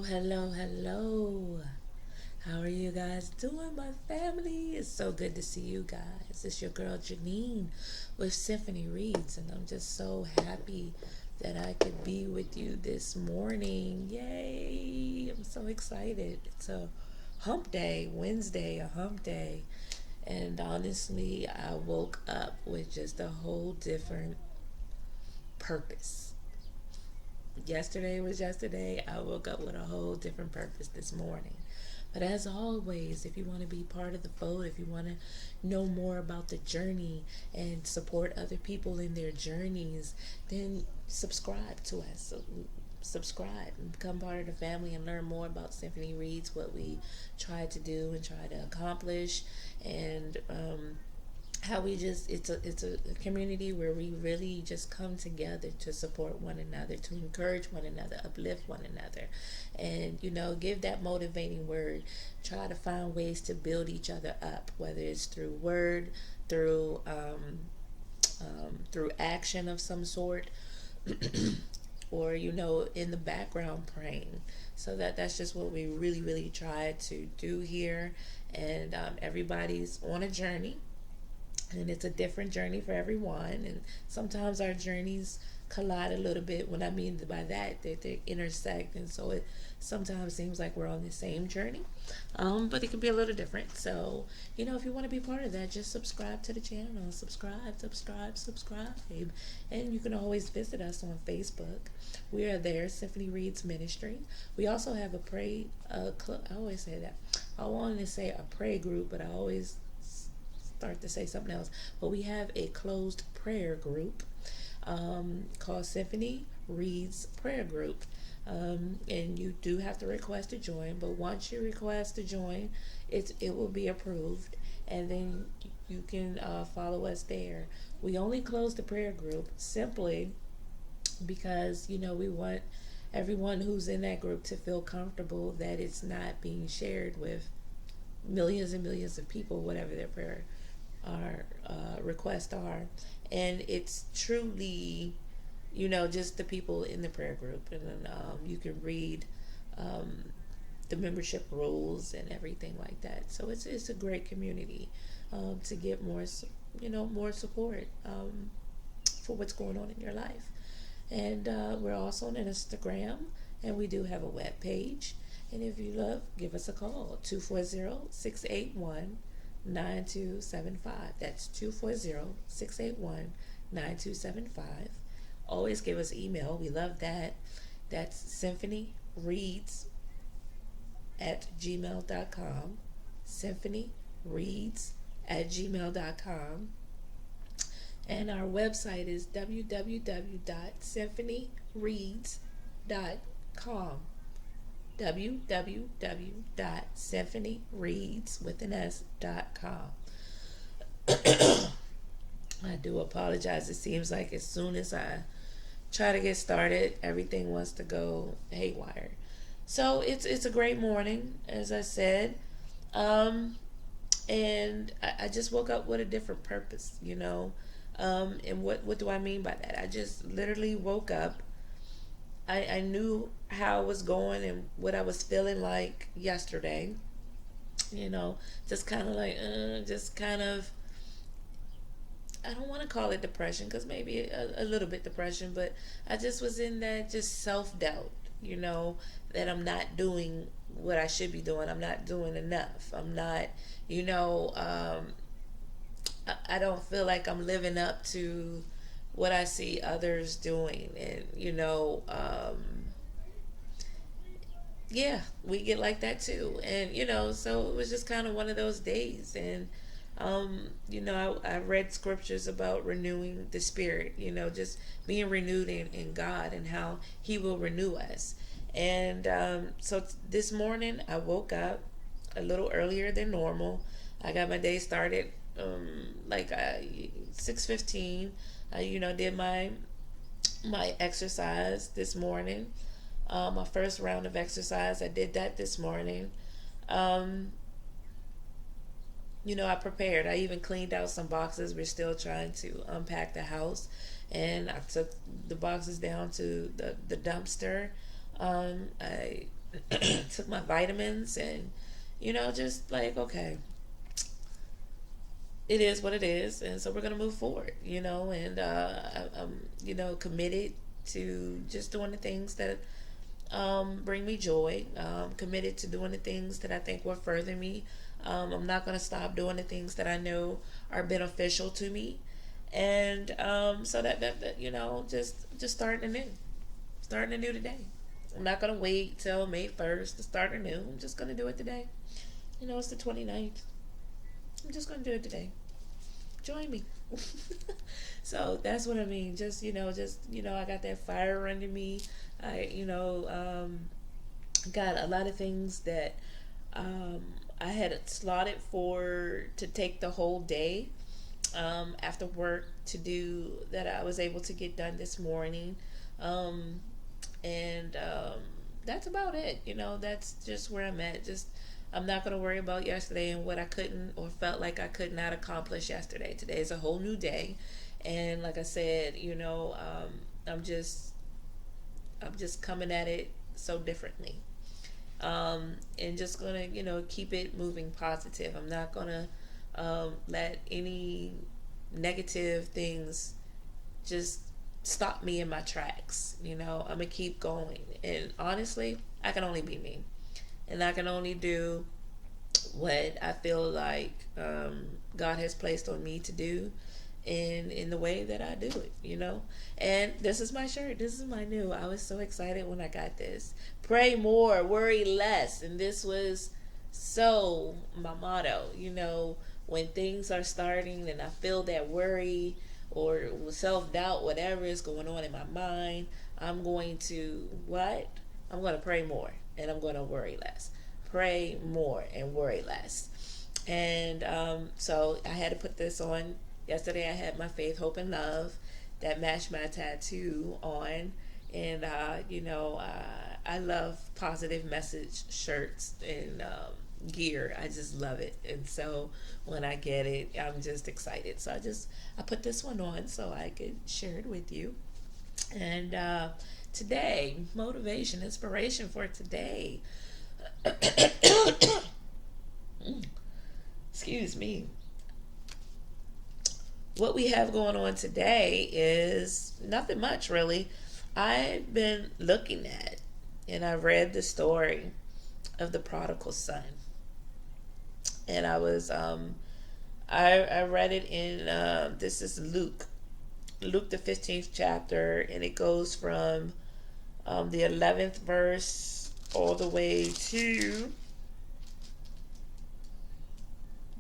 hello, hello. How are you guys doing, my family? It's so good to see you guys. It's your girl Janine with Symphony Reads, and I'm just so happy that I could be with you this morning. Yay! I'm so excited. It's a hump day, Wednesday, a hump day. And honestly, I woke up with just a whole different purpose. Yesterday was yesterday. I woke up with a whole different purpose this morning. But as always, if you want to be part of the fold, if you want to know more about the journey and support other people in their journeys, then subscribe to us. So subscribe and become part of the family and learn more about Symphony Reads, what we try to do and try to accomplish, and how we just it's a community where we really just come together to support one another, to encourage one another, uplift one another, and give that motivating word. Try to find ways to build each other up, whether it's through word, through through action of some sort, or in the background praying. So that's just what we really try to do here. And everybody's on a journey, and it's a different journey for everyone, and sometimes our journeys collide a little bit. What I mean by that, they intersect, and so it sometimes seems like we're on the same journey, but it can be a little different. So if you want to be part of that, just subscribe to the channel. Subscribe, and you can always visit us on Facebook. We are there, Symphony Reads Ministry. We also have a pray I always say that. I wanted to say a pray group, but I always start to say something else. But we have a closed prayer group called Symphony Reads Prayer Group. And you do have to request to join, but once you request to join, it will be approved, and then you can follow us there. We only close the prayer group simply because we want everyone who's in that group to feel comfortable that it's not being shared with millions and millions of people, whatever their prayer our requests are. And it's truly just the people in the prayer group. And then you can read um, the membership rules and everything like that. So it's a great community to get more support for what's going on in your life. And we're also on Instagram, and we do have a web page. And if you love, give us a call, 240-681-9275. That's 240-681-9275. Always give us email. We love that. That's symphonyreads at gmail.com. Symphonyreads at gmail.com. And our website is www.symphonyreads.com. www.symphonyreads.com. I do apologize. It seems like as soon as I try to get started, everything wants to go haywire. So it's a great morning, as I said, and I just woke up with a different purpose. And what do I mean by that? I just literally woke up. I knew how I was going and what I was feeling like yesterday. Just kind of like, just kind of, I don't want to call it depression, because maybe a little bit depression, but I just was in that just self doubt, that I'm not doing what I should be doing. I'm not doing enough. I'm not, I don't feel like I'm living up to what I see others doing. And, yeah, we get like that too. And, so it was just kind of one of those days. And, I read scriptures about renewing the spirit, just being renewed in God and how He will renew us. And so this morning I woke up a little earlier than normal. I got my day started like 6:15. I did my exercise this morning. My first round of exercise, I did that this morning. Um, I prepared. I even cleaned out some boxes. We're still trying to unpack the house, and I took the boxes down to the dumpster. I Took my vitamins and, just like, okay, it is what it is. And so we're going to move forward, and I'm, committed to just doing the things that bring me joy. Committed to doing the things that I think will further me. I'm not going to stop doing the things that I know are beneficial to me. And so that just starting anew today. I'm not gonna wait till May 1st to start anew. I'm just gonna do it today. It's the 29th. I'm just gonna do it today. Join me. So that's what I mean. I got that fire under me. I got a lot of things that um, I had slotted for to take the whole day after work to do that I was able to get done this morning. Um, and That's about it. That's just where I'm at. Just I'm not going to worry about yesterday and what I couldn't or felt like I could not accomplish yesterday. Today is a whole new day, and like I said, I'm just coming at it so differently, and just gonna keep it moving positive. I'm not gonna let any negative things just stop me in my tracks. I'm gonna keep going, and honestly, I can only be me, and I can only do what I feel like God has placed on me to do, in the way that I do it. And this is my shirt. This is my new. I was so excited when I got this. Pray more, worry less, and this was so my motto. When things are starting and I feel that worry or self doubt, whatever is going on in my mind, I'm going to what? I'm going to pray more and I'm going to worry less. Pray more and worry less. And so I had to put this on. Yesterday I had my faith, hope, and love that matched my tattoo on. And, I love positive message shirts and gear. I just love it. And so when I get it, I'm just excited. So I put this one on so I could share it with you. And today, motivation, inspiration for today. Excuse me. What we have going on today is nothing much, really. I've been looking at and I read the story of the prodigal son. And I read it in, this is Luke the 15th chapter, and it goes from the 11th verse all the way to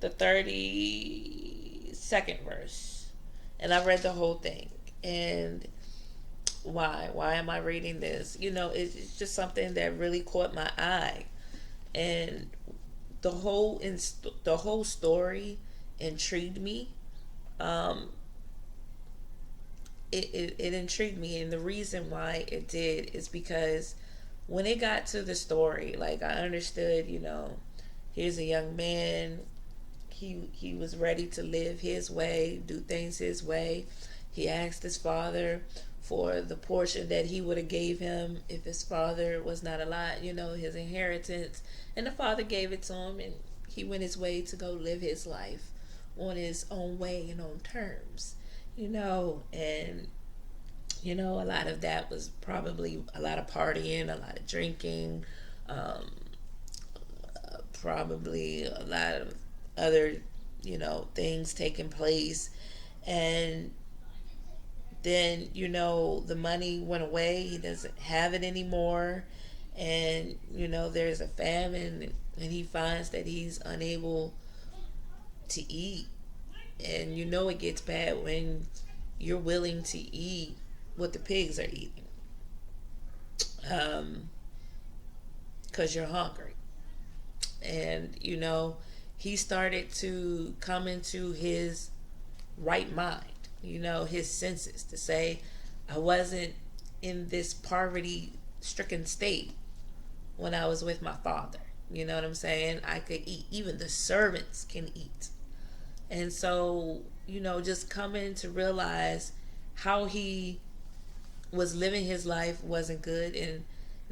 the 32nd verse. And I read the whole thing. And why am I reading this? It's just something that really caught my eye. And the whole story intrigued me. um it intrigued me, and the reason why it did is because when it got to the story, like, I understood, here's a young man. He was ready to live his way, do things his way. He asked his father for the portion that he would have gave him if his father was not alive, his inheritance. And the father gave it to him, and he went his way to go live his life on his own way and on terms, and a lot of that was probably a lot of partying, a lot of drinking, um, probably a lot of other, things taking place. And then, the money went away. He doesn't have it anymore. And, there's a famine, and he finds that he's unable to eat. And it gets bad when you're willing to eat what the pigs are eating, because you're hungry. And, he started to come into his right mind, his senses, to say, I wasn't in this poverty stricken state when I was with my father. You know what I'm saying? I could eat. Even the servants can eat. And so, just coming to realize how he was living his life wasn't good, and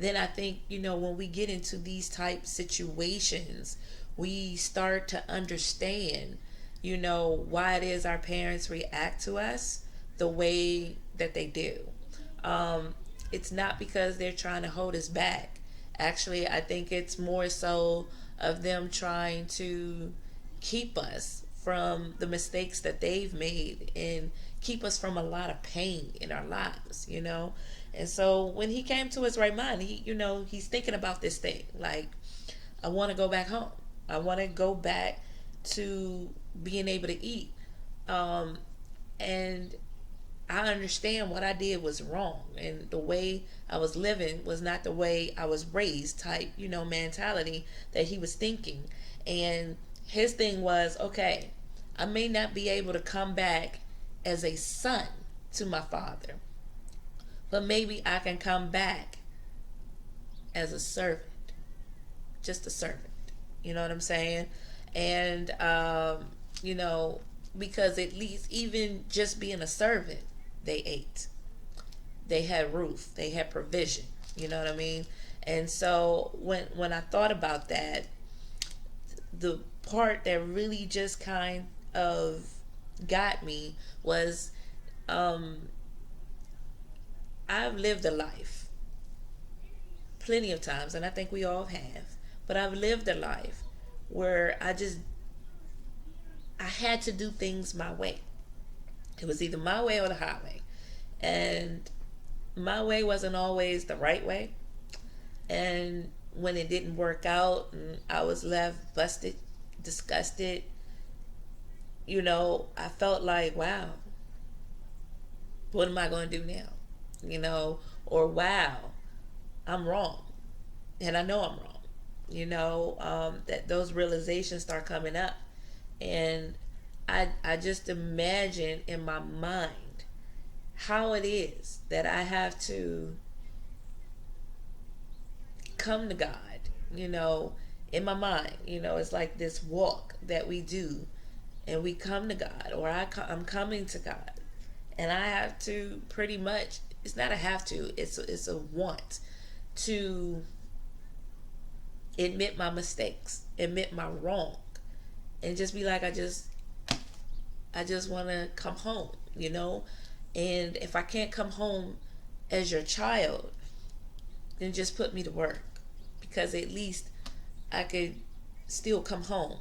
then I think, when we get into these type situations, we start to understand, why it is our parents react to us the way that they do. Um, it's not because they're trying to hold us back. Actually, I think it's more so of them trying to keep us from the mistakes that they've made and keep us from a lot of pain in our lives. And so when he came to his right mind, he's thinking about this thing. Like, I want to go back home. I want to go back to being able to eat. Um, and I understand what I did was wrong, and the way I was living was not the way I was raised type, mentality that he was thinking. And his thing was, okay, I may not be able to come back as a son to my father, but maybe I can come back as a servant, just a servant. You know what I'm saying? And, you know, because at least even just being a servant, they ate. They had roof. They had provision. You know what I mean? And so when I thought about that, the part that really just kind of got me was, um, I've lived a life plenty of times, and I think we all have. But I've lived a life where I had to do things my way. It was either my way or the highway, and my way wasn't always the right way. And when it didn't work out, and I was left busted, disgusted, I felt like, wow, what am I going to do now? Or wow, I'm wrong, and I know I'm wrong. That those realizations start coming up, and I just imagine in my mind how it is that I have to come to God, in my mind. It's like this walk that we do, and we come to God, or I'm coming to God, and I have to pretty much, it's not a have to, it's a want to admit my mistakes, admit my wrong, and just be like, I just want to come home. And if I can't come home as your child, then just put me to work, because at least I could still come home.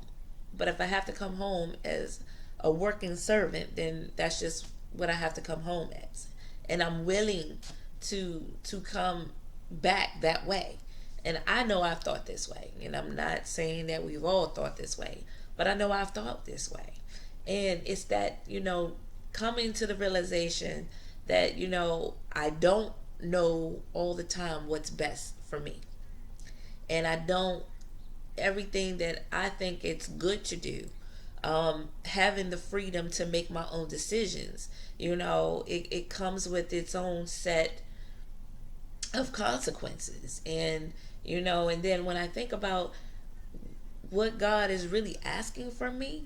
But if I have to come home as a working servant, then that's just what I have to come home as. And I'm willing to come back that way. And I know I've thought this way. And I'm not saying that we've all thought this way, but I know I've thought this way. And it's that, coming to the realization that, I don't know all the time what's best for me. And I don't, everything that I think it's good to do, having the freedom to make my own decisions, it comes with its own set of consequences. And then when I think about what God is really asking from me,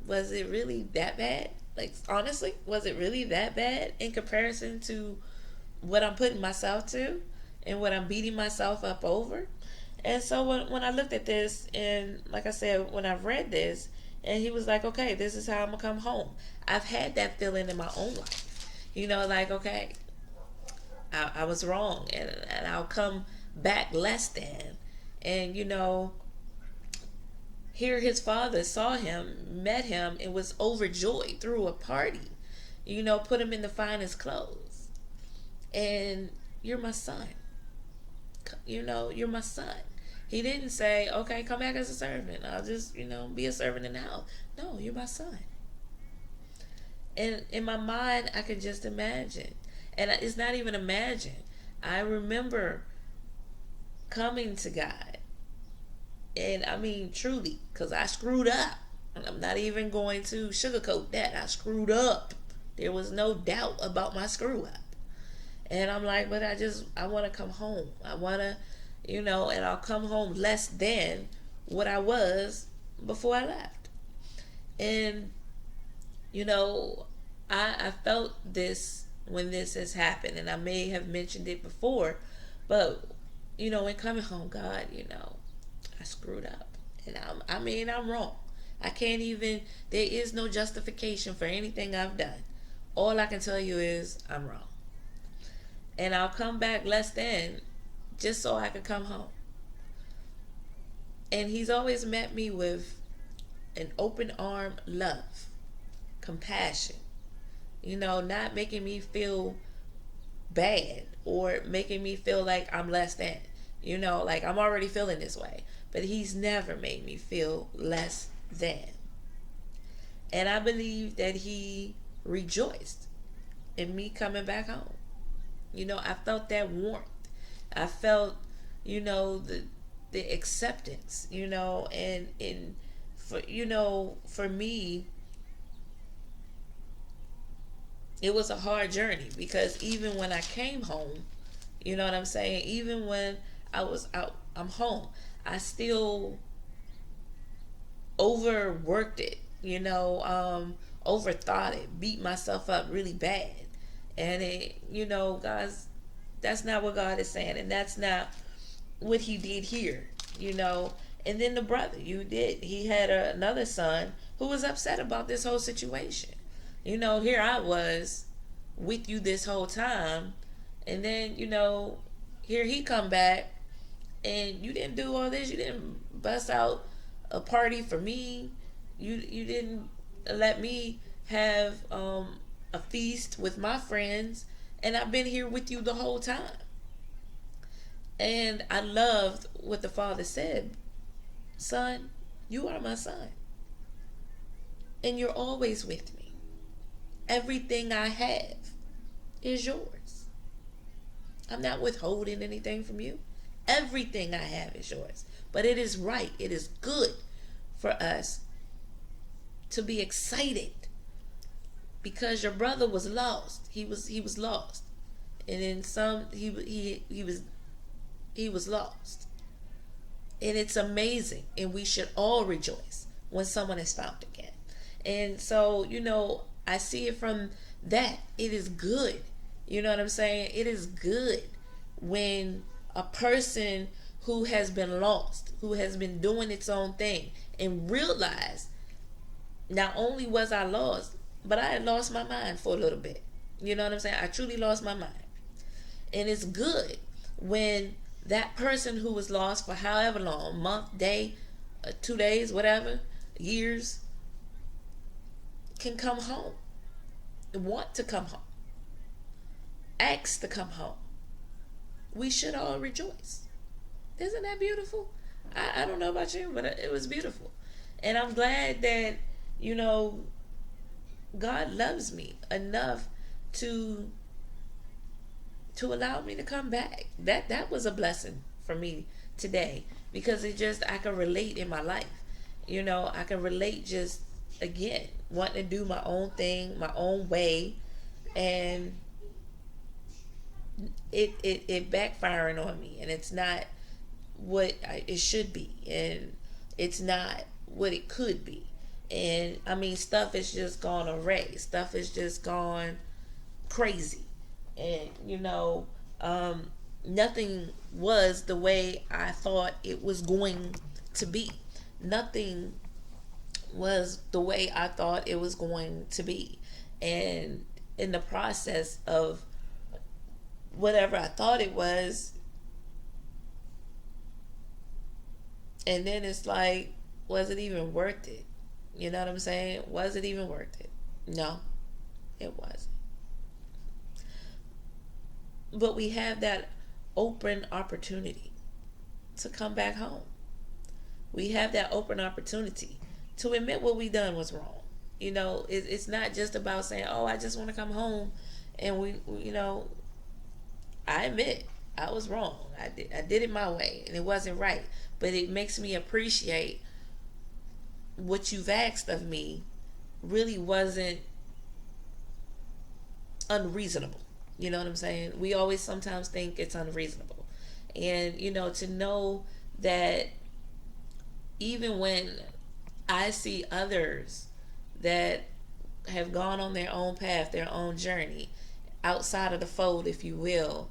was it really that bad? Like, honestly, was it really that bad in comparison to what I'm putting myself to and what I'm beating myself up over? And so when I looked at this, and like I said, when I've read this, and he was like, okay, this is how I'm going to come home. I've had that feeling in my own life. Like, okay, I was wrong, and I'll come back less than. And, here his father saw him, met him, and was overjoyed, threw a party, put him in the finest clothes. And you're my son. You're my son. He didn't say, okay, come back as a servant. I'll just, be a servant in the house. No, you're my son. And in my mind, I could just imagine. And it's not even imagine. I remember coming to God. And I mean, truly, because I screwed up. And I'm not even going to sugarcoat that. I screwed up. There was no doubt about my screw up. And I'm like, but I want to come home. I want to, and I'll come home less than what I was before I left. And, I felt this when this has happened, and I may have mentioned it before, but when coming home, God, I screwed up, and I'm wrong. I can't even. There is no justification for anything I've done. All I can tell you is I'm wrong, and I'll come back less than, just so I can come home. And He's always met me with an open arm love, compassion. Not making me feel bad or making me feel like I'm less than. Like I'm already feeling this way. But He's never made me feel less than. And I believe that He rejoiced in me coming back home. I felt that warmth. I felt, the acceptance, and for me, it was a hard journey, because even when I came home, you know what I'm saying? Even when I was out, I'm home, I still overworked it, overthought it, beat myself up really bad. And guys, that's not what God is saying, and that's not what He did here. And then the brother, he had another son who was upset about this whole situation. Here I was with you this whole time, and then here he come back, and you didn't do all this. You didn't bust out a party for me. You didn't let me have a feast with my friends, and I've been here with you the whole time. And I loved what the father said. Son, you are my son, and you're always with me. Everything I have is yours. I'm not withholding anything from you. Everything I have is yours. But it is right, it is good for us to be excited, because your brother was lost. He was lost. And in some he was lost. And it's amazing, and we should all rejoice when someone is found again. And so, I see it from that. It is good. You know what I'm saying? It is good when a person who has been lost, who has been doing its own thing, and realize, not only was I lost, but I had lost my mind for a little bit. You know what I'm saying? I truly lost my mind. And it's good when that person who was lost for however long, month, day, 2 days, whatever, years, can come home, want to come home, ask to come home. We should all rejoice. Isn't that beautiful? I don't know about you, but it was beautiful. And I'm glad that, God loves me enough to allow me to come back. That was a blessing for me today, because I can relate in my life. I can relate, just again wanting to do my own thing, my own way, and it backfiring on me, and it's not what it should be, and it's not what it could be. And I mean, stuff is just gone array. Stuff is just gone crazy. And nothing was the way I thought it was going to be. Nothing was the way I thought it was going to be. And in the process of whatever I thought it was, and then it's like, was it even worth it? You know what I'm saying? Was it even worth it? No, it wasn't. But we have that open opportunity to come back home. We have that open opportunity to admit what we done was wrong. It's not just about saying, oh, I just want to come home, and I admit I was wrong. I did it my way, and it wasn't right. But it makes me appreciate what you've asked of me really wasn't unreasonable. You know what I'm saying? We always sometimes think it's unreasonable. And, to know that even when I see others that have gone on their own path, their own journey, outside of the fold, if you will,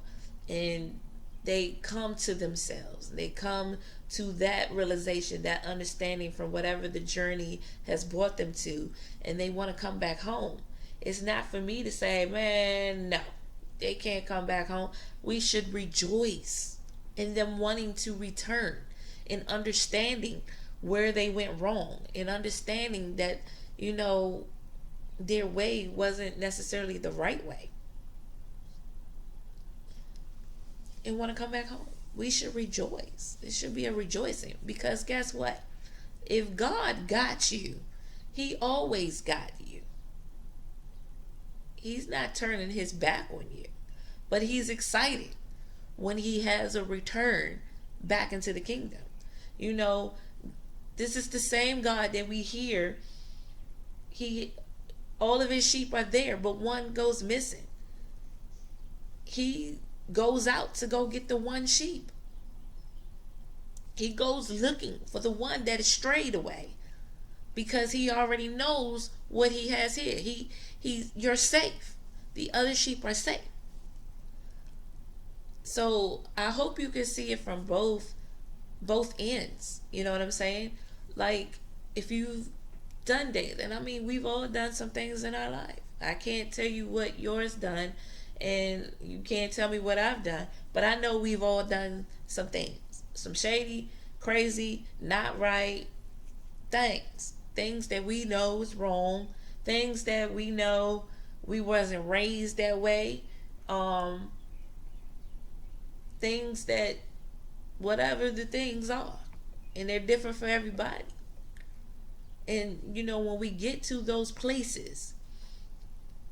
and they come to themselves. They come to that realization, that understanding from whatever the journey has brought them to, and they want to come back home. It's not for me to say, man, no, they can't come back home. We should rejoice in them wanting to return, in understanding where they went wrong, in understanding that, their way wasn't necessarily the right way, and want to come back home. We should rejoice. It should be a rejoicing, because guess what? If God got you, He always got you. He's not turning His back on you, but He's excited when He has a return back into the kingdom. This is the same God that we hear. All of His sheep are there, but one goes missing. He goes out to go get the one sheep. He goes looking for the one that is strayed away, because He already knows what He has here. You're safe. The other sheep are safe. So I hope you can see it from both ends. You know what I'm saying? Like, if you've done that, and I mean, we've all done some things in our life. I can't tell you what yours done, and you can't tell me what I've done, but I know we've all done some things, some shady, crazy, not right things that we know is wrong, things that we know we wasn't raised that way, things that, whatever the things are, and they're different for everybody. And when we get to those places,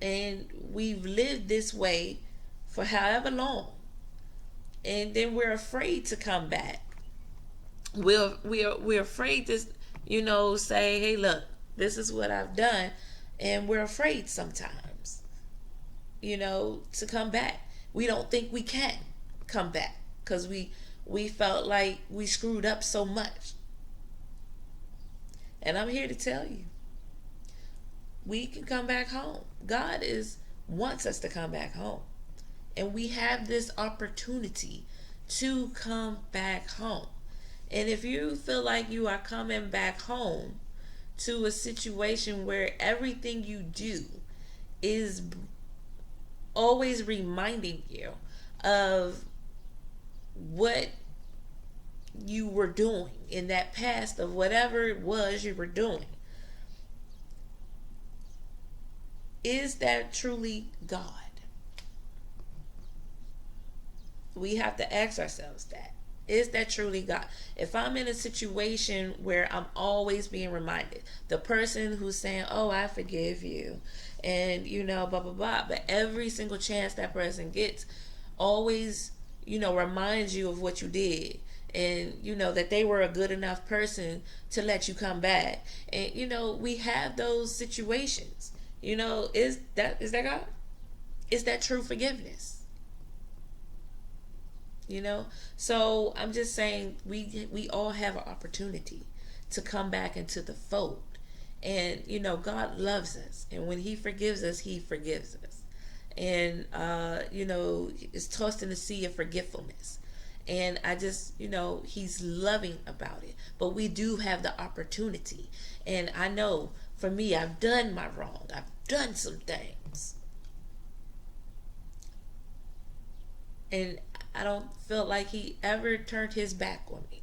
and we've lived this way for however long, and then we're afraid to come back. We're afraid to say, hey, look, this is what I've done, and we're afraid sometimes to come back. We don't think we can come back because we felt like we screwed up so much. And I'm here to tell you, we can come back home. God wants us to come back home. And we have this opportunity to come back home. And if you feel like you are coming back home to a situation where everything you do is always reminding you of what you were doing in that past, of whatever it was you were doing, is that truly God? We have to ask ourselves that. Is that truly God? If I'm in a situation where I'm always being reminded, the person who's saying, oh, I forgive you, and blah, blah, blah, but every single chance that person gets always, reminds you of what you did, and that they were a good enough person to let you come back. And we have those situations. Is that God? Is that true forgiveness? So I'm just saying, we all have an opportunity to come back into the fold. And God loves us, and when He forgives us, He forgives us. And it's tossed in the sea of forgetfulness. And I just, He's loving about it. But we do have the opportunity. And I know, for me, I've done my wrong. I've done some things. And I don't feel like He ever turned His back on me.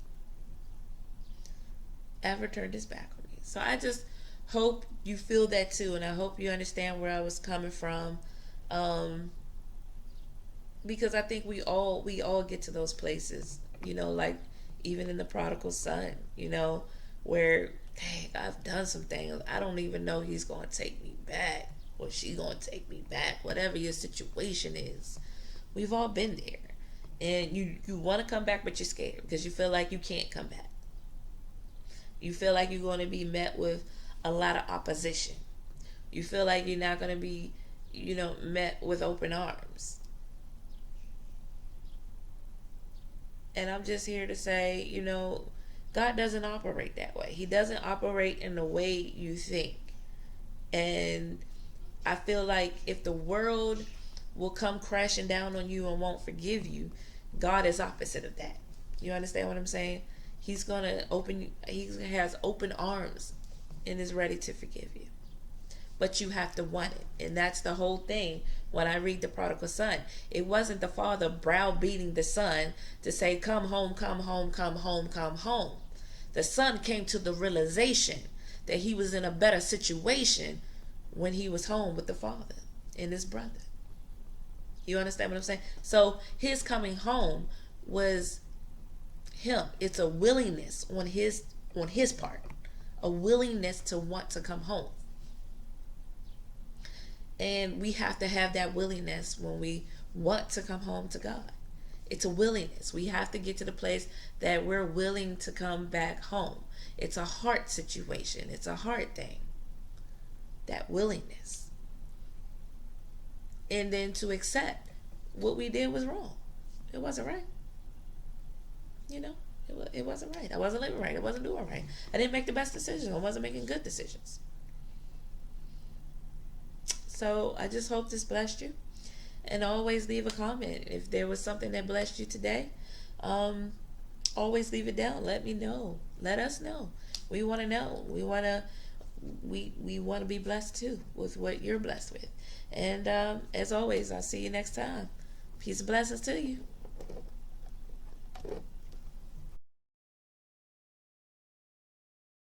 Ever turned His back on me. So I just hope you feel that too. And I hope you understand where I was coming from. Because I think we all get to those places, like even in the Prodigal Son, where, dang, I've done some things. I don't even know He's going to take me back, or she's going to take me back, whatever your situation is. We've all been there. And you want to come back, but you're scared because you feel like you can't come back. You feel like you're going to be met with a lot of opposition. You feel like you're not going to be, met with open arms. And I'm just here to say, God doesn't operate that way. He doesn't operate in the way you think. And I feel like if the world will come crashing down on you and won't forgive you, God is opposite of that. You understand what I'm saying? He's gonna open. He has open arms, and is ready to forgive you. But you have to want it, and that's the whole thing. When I read the Prodigal Son, it wasn't the father browbeating the son to say, "Come home, come home, come home, come home." The son came to the realization that he was in a better situation when he was home with the father and his brother. You understand what I'm saying? So his coming home was him. It's a willingness on his part, a willingness to want to come home. And we have to have that willingness when we want to come home to God. It's a willingness. We have to get to the place that we're willing to come back home. It's a heart situation. It's a heart thing. That willingness. And then to accept what we did was wrong. It wasn't right. You know, it wasn't right. I wasn't living right. I wasn't doing right. I didn't make the best decisions. I wasn't making good decisions. So I just hope this blessed you. And always leave a comment. If there was something that blessed you today, always leave it down. Let me know. Let us know. We want to know. We want to be blessed too with what you're blessed with. And as always, I'll see you next time. Peace and blessings to you.